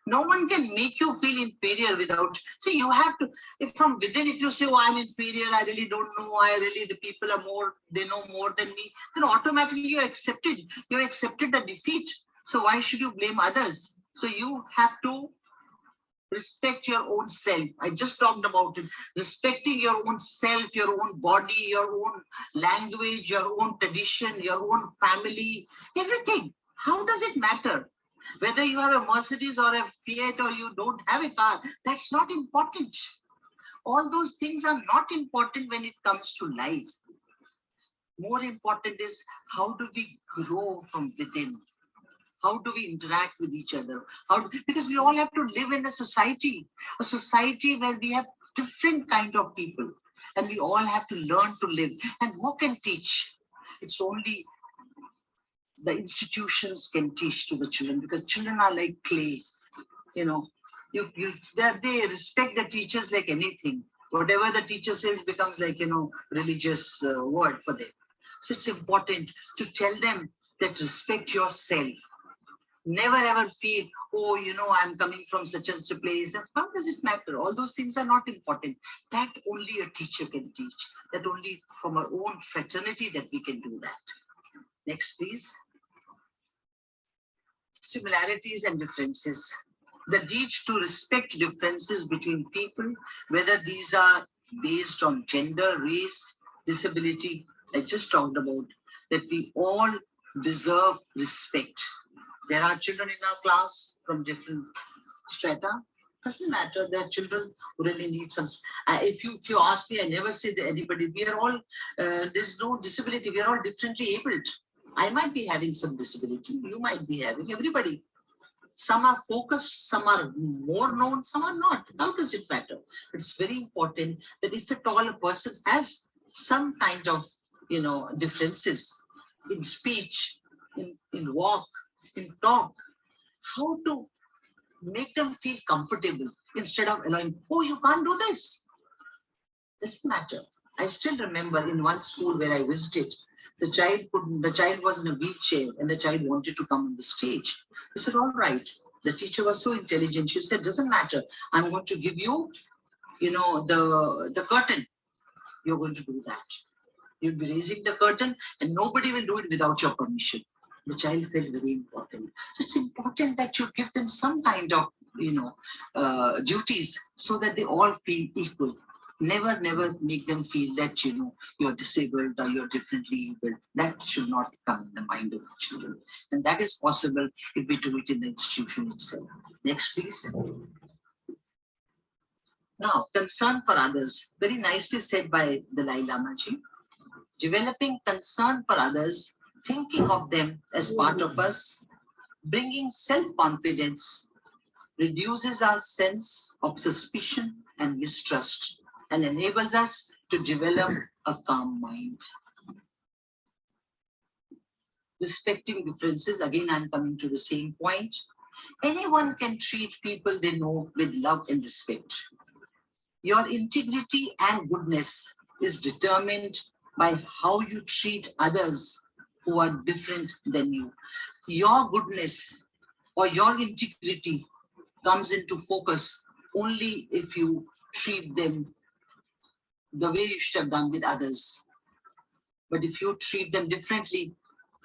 no one can make you feel inferior without, see, you have to, if from within, if you say, oh, I'm inferior, I really don't know, the people are more, they know more than me, then automatically you accepted the defeat. So why should you blame others? So you have to respect your own self. I just talked about it. Respecting your own self, your own body, your own language, your own tradition, your own family, everything. How does it matter? Whether you have a Mercedes or a Fiat or you don't have a car, that's not important. All those things are not important when it comes to life. More important is how do we grow from within? How do we interact with each other? Because we all have to live in a society where we have different kind of people, and we all have to learn to live. And who can teach? It's only the institutions can teach to the children, because children are like clay. They respect the teachers like anything. Whatever the teacher says becomes like, religious word for them. So it's important to tell them that respect yourself. Never ever feel, oh, I'm coming from such and such a place. And how does it matter? All those things are not important. That only a teacher can teach. That only from our own fraternity that we can do that. Next, please. Similarities and differences. The need to respect differences between people, whether these are based on gender, race, disability. I just talked about that we all deserve respect. There are children in our class from different strata. Doesn't matter. There are children who really need some. If you ask me, I never say that anybody. We are all. There's no disability. We are all differently abled. I might be having some disability. You might be having. Everybody. Some are focused. Some are more known. Some are not. How does it matter? It's very important that if at all a person has some kind of differences in speech, in walk, in talk, how to make them feel comfortable instead of allowing, oh, you can't do this. Doesn't matter. I still remember in one school where I visited, the child was in a wheelchair and the child wanted to come on the stage. I said, all right. The teacher was so intelligent. She said, doesn't matter. I'm going to give you, the curtain. You're going to do that. You'll be raising the curtain and nobody will do it without your permission. The child felt very important. So it's important that you give them some kind of, duties so that they all feel equal. Never make them feel that, you're disabled or you're differently able. That should not come in the mind of the children. And that is possible if we do it in the institution itself. Next, please. Now, concern for others. Very nicely said by Dalai Lama ji. developing concern for others, thinking of them as part of us, bringing self-confidence, reduces our sense of suspicion and mistrust, and enables us to develop a calm mind. Respecting differences, again, I'm coming to the same point. Anyone can treat people they know with love and respect. Your integrity and goodness is determined by how you treat others who are different than you. Your goodness or your integrity comes into focus only if you treat them the way you should have done with others. But if you treat them differently,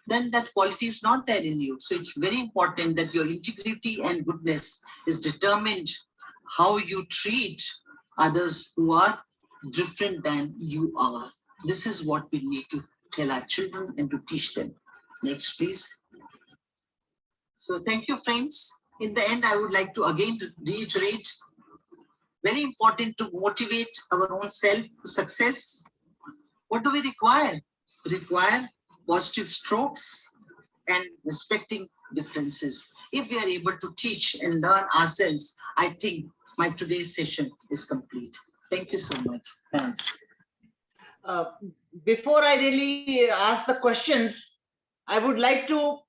then that quality is not there in you. So it's very important that your integrity and goodness is determined how you treat others who are different than you are. This is what we need to tell our children and to teach them. Next, please. So thank you, friends. In the end, I would like to again reiterate, very important to motivate our own self success. What do we require? We require positive strokes and respecting differences. If we are able to teach and learn ourselves, I think my today's session is complete. Thank you so much. Thanks. Before I really ask the questions, I would like to,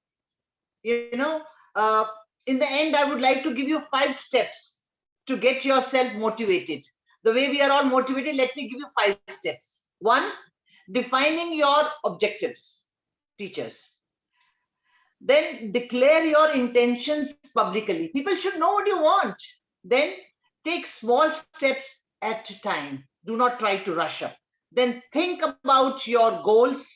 in the end, I would like to give you 5 steps to get yourself motivated. The way we are all motivated, let me give you 5 steps. 1, defining your objectives, teachers. Then declare your intentions publicly. People should know what you want. Then take small steps at a time. Do not try to rush up. Then think about your goals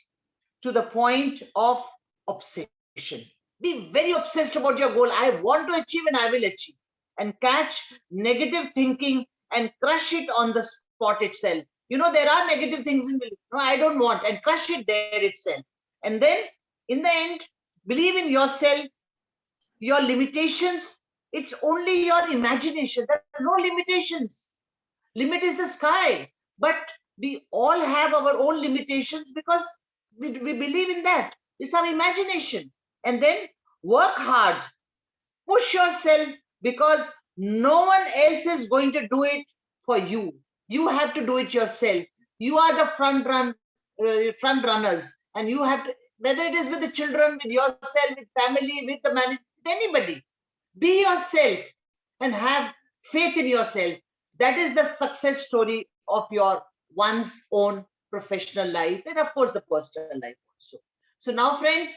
to the point of obsession. Be very obsessed about your goal. I want to achieve and I will achieve. And catch negative thinking and crush it on the spot itself. There are negative things in belief. No, I don't want, and crush it there itself. And then in the end, believe in yourself, your limitations. It's only your imagination. There are no limitations. Limit is the sky. But we all have our own limitations because we believe in that. It's our imagination. And then work hard. Push yourself because no one else is going to do it for you. You have to do it yourself. You are the front runners, and you have to, whether it is with the children, with yourself, with family, with the manager, with anybody, be yourself and have faith in yourself. That is the success story of your one's own professional life and of course the personal life also. So now, friends,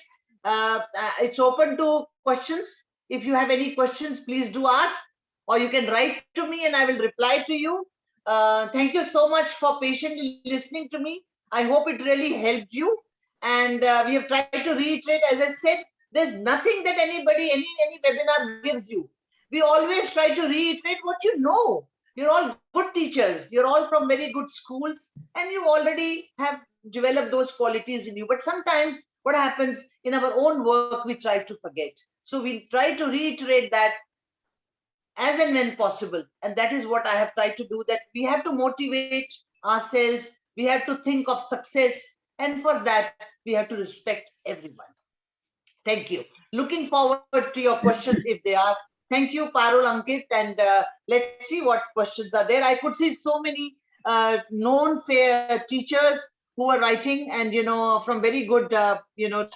it's open to questions. If you have any questions, please do ask, or you can write to me and I will reply to you. Thank you so much for patiently listening to me. I hope it really helped you. And we have tried to reiterate, as I said, there's nothing that anybody, any webinar gives you. We always try to reiterate what you know. You're all good teachers. You're all from very good schools, and you already have developed those qualities in you. But sometimes what happens in our own work, we try to forget. So we try to reiterate that as and when possible. And that is what I have tried to do, that we have to motivate ourselves. We have to think of success. And for that, we have to respect everyone. Thank you. Looking forward to your questions if they are. Thank you, Parul, Ankit, and let's see what questions are there. I could see so many known fair teachers who were writing, and from very good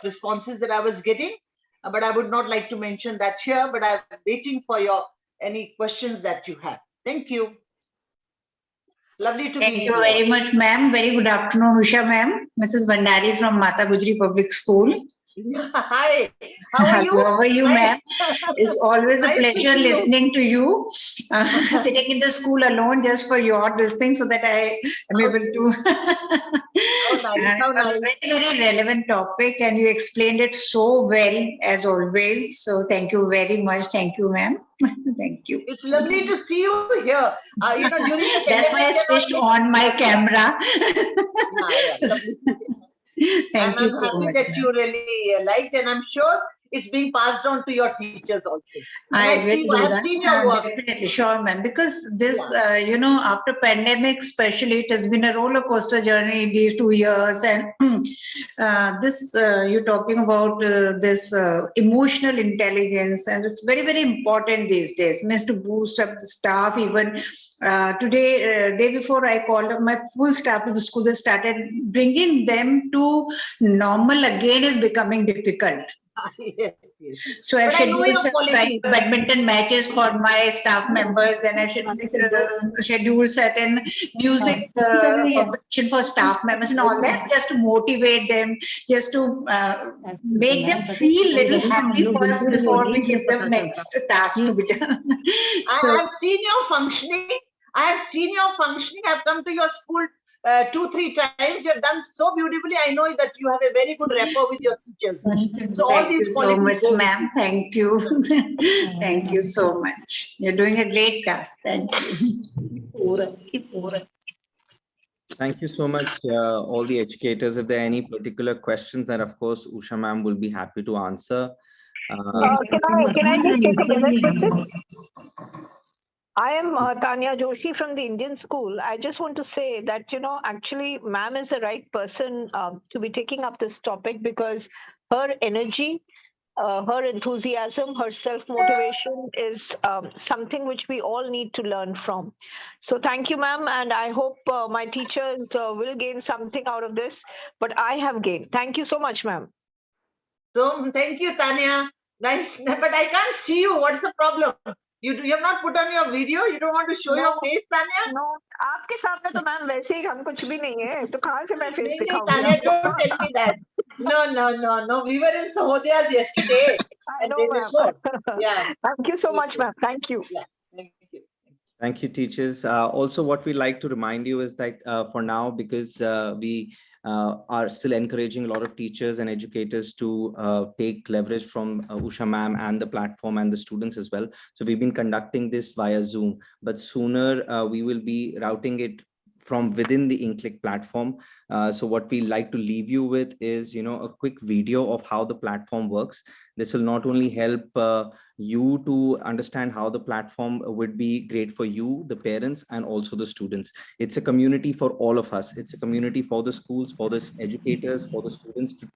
responses that I was getting. But I would not like to mention that here. But I'm waiting for your any questions that you have. Thank you. Lovely to meet you. Thank you very much, ma'am. Very good afternoon, Usha ma'am. Mrs. Bandari from Mata Gujri Public School. Hi, how are you? How are you, ma'am? It's always a pleasure listening to you. Sitting in the school alone just for your this thing, so that I am able to. How nice, how nice. A very, very relevant topic, and you explained it so well as always. So thank you very much. Thank you, ma'am. Thank you. It's lovely to see you here. During the That's why I switched on my camera. Lovely. Thank you so I'm happy much, that you really liked, and I'm sure it's being passed on to your teachers also. I will do I've that. seen your work. Definitely, sure, ma'am. Because this, after pandemic, especially, it has been a roller coaster journey in these 2 years. And you're talking about this emotional intelligence, and it's very, very important these days. Means to boost up the staff. Even day before I called up my full staff to the school, they started bringing them to normal again is becoming difficult. Yes, yes. So I've But I know scheduled your some quality. badminton matches for my staff members. Then I've scheduled certain music competition for staff members and all that, just to motivate them, just to make them feel little happy first before we give them next task to be done. So I've seen your functioning. I've come to your school 2-3 times. You have done so beautifully. I know that you have a very good rapport with your teachers. So all thank you these so qualities much, go ma'am. Thank you. Thank you so much. You're doing a great task. Thank you. Thank you so much, all the educators. If there are any particular questions, then of course, Usha ma'am will be happy to answer. Can I just take a minute, Quotient? I am Tanya Joshi from the Indian School. I just want to say that, actually, ma'am is the right person to be taking up this topic, because her energy, her enthusiasm, her self-motivation is something which we all need to learn from. So thank you, ma'am. And I hope my teachers will gain something out of this. But I have gained. Thank you so much, ma'am. So thank you, Tanya. Nice, but I can't see you. What's the problem? You have not put on your video. You don't want to show your face, Tanya? No, आपके सामने तो ma'am वैसे ही हम कुछ भी नहीं है, तो कहाँ से मैं face नहीं, दिखाऊंगी Tanya, आपको? don't tell me that. No. We were in Sahodya's yesterday. I know, ma'am. Yeah. Thank you so much, ma'am. Thank you. Yeah. Thank you. Thank you, teachers. Also, what we like to remind you is that for now, because we are still encouraging a lot of teachers and educators to take leverage from Usha ma'am and the platform and the students as well. So we've been conducting this via Zoom, but sooner we will be routing it from within the InClick platform. So what we like to leave you with is, a quick video of how the platform works. This will not only help you to understand how the platform would be great for you, the parents, and also the students. It's a community for all of us. It's a community for the schools, for the educators, for the students to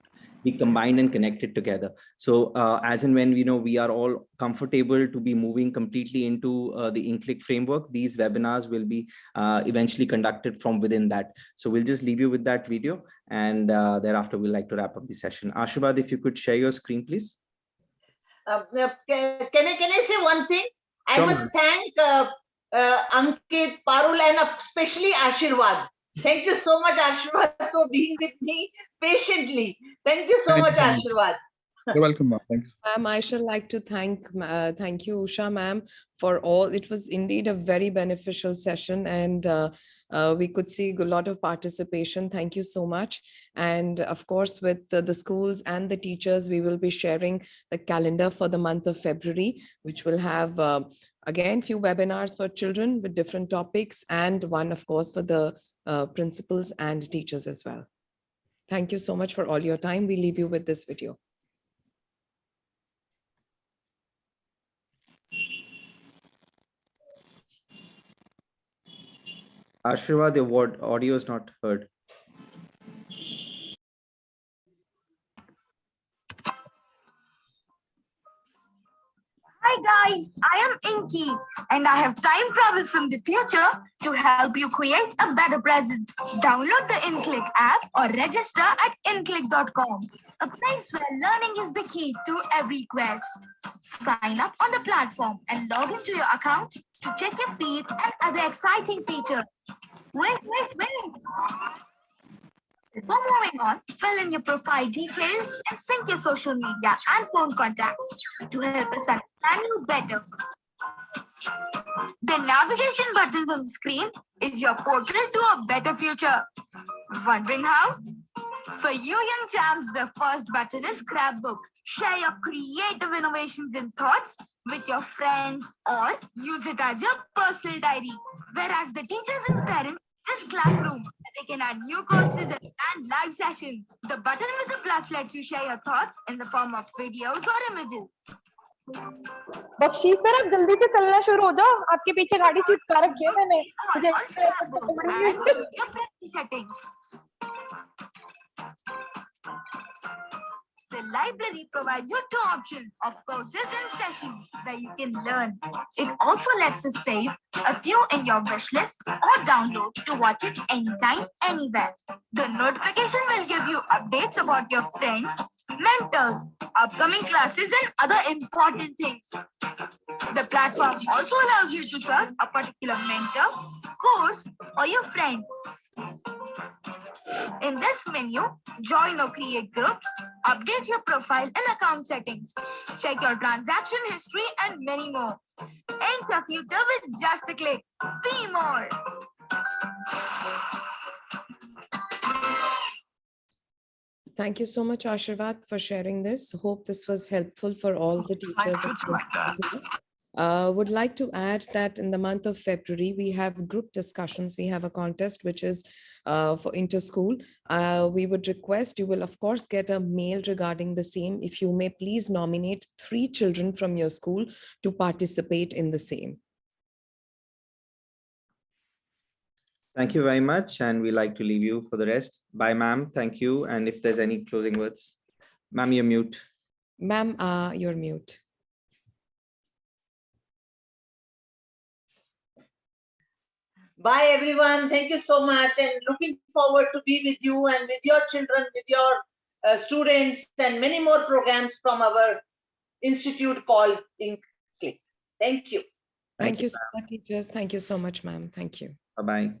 be combined and connected together. So as and when we are all comfortable to be moving completely into the InClick framework, these webinars will be eventually conducted from within that. So we'll just leave you with that video, and thereafter we'd like to wrap up the session. Ashirvad, if you could share your screen, please. Can I say one thing? Sure, I must thank Ankit, Parul, and especially Ashirvad. Thank you so much, Ashirvad, for being with me patiently. Thank you so much, Ashirvad. You're welcome, ma'am. Thanks. Ma'am, I should like to thank you, Usha ma'am, for all. It was indeed a very beneficial session, and we could see a lot of participation. Thank you so much. And of course, with the schools and the teachers, we will be sharing the calendar for the month of February, which will have again few webinars for children with different topics, and one, of course, for the principals and teachers as well. Thank you so much for all your time. We leave you with this video. Ashirvad, your audio is not heard. Hi guys, I am Inky and I have time traveled from the future to help you create a better present. Download the InClick app or register at inclick.com, a place where learning is the key to every quest. Sign up on the platform and log into your account to check your feed and other exciting features. Wait. Before moving on, fill in your profile details and sync your social media and phone contacts to help us understand you better. The navigation buttons on the screen is your portal to a better future. Wondering how? For you young champs, the first button is Scrapbook. Share your creative innovations and thoughts with your friends or use it as your personal diary. Whereas the teachers and parents is Classroom. They can add new courses and plan live sessions. The button with the plus lets you share your thoughts in the form of videos or images. Bakshi sir आप जल्दी से चलना शुरू हो जाओ आपके पीछे गाड़ी चिपका रखी है मैंने On all scrapbooks and your privacy settings. The library provides you two options of courses and sessions that you can learn. It also lets us save a few in your wish list or download to watch it anytime, anywhere. The notification will give you updates about your friends, mentors, upcoming classes, and other important things. The platform also allows you to search a particular mentor, course, or your friend. In this menu, join or create groups, update your profile and account settings, check your transaction history, and many more. Ink your future with just a click. Be more. Thank you so much, Ashirvad, for sharing this. Hope this was helpful for all the teachers. Would like to add that in the month of February, we have group discussions. We have a contest which is for inter-school. We would request, you will of course get a mail regarding the same. If you may please nominate 3 children from your school to participate in the same. Thank you very much. And we like to leave you for the rest. Bye, ma'am. Thank you. And if there's any closing words, ma'am, you're mute. Ma'am, you're mute. Bye, everyone. Thank you so much. And looking forward to be with you and with your children, with your students, and many more programs from our institute called Ink Click. Thank you. Thank you so much, teachers. Thank you so much, ma'am. Thank you. Bye-bye.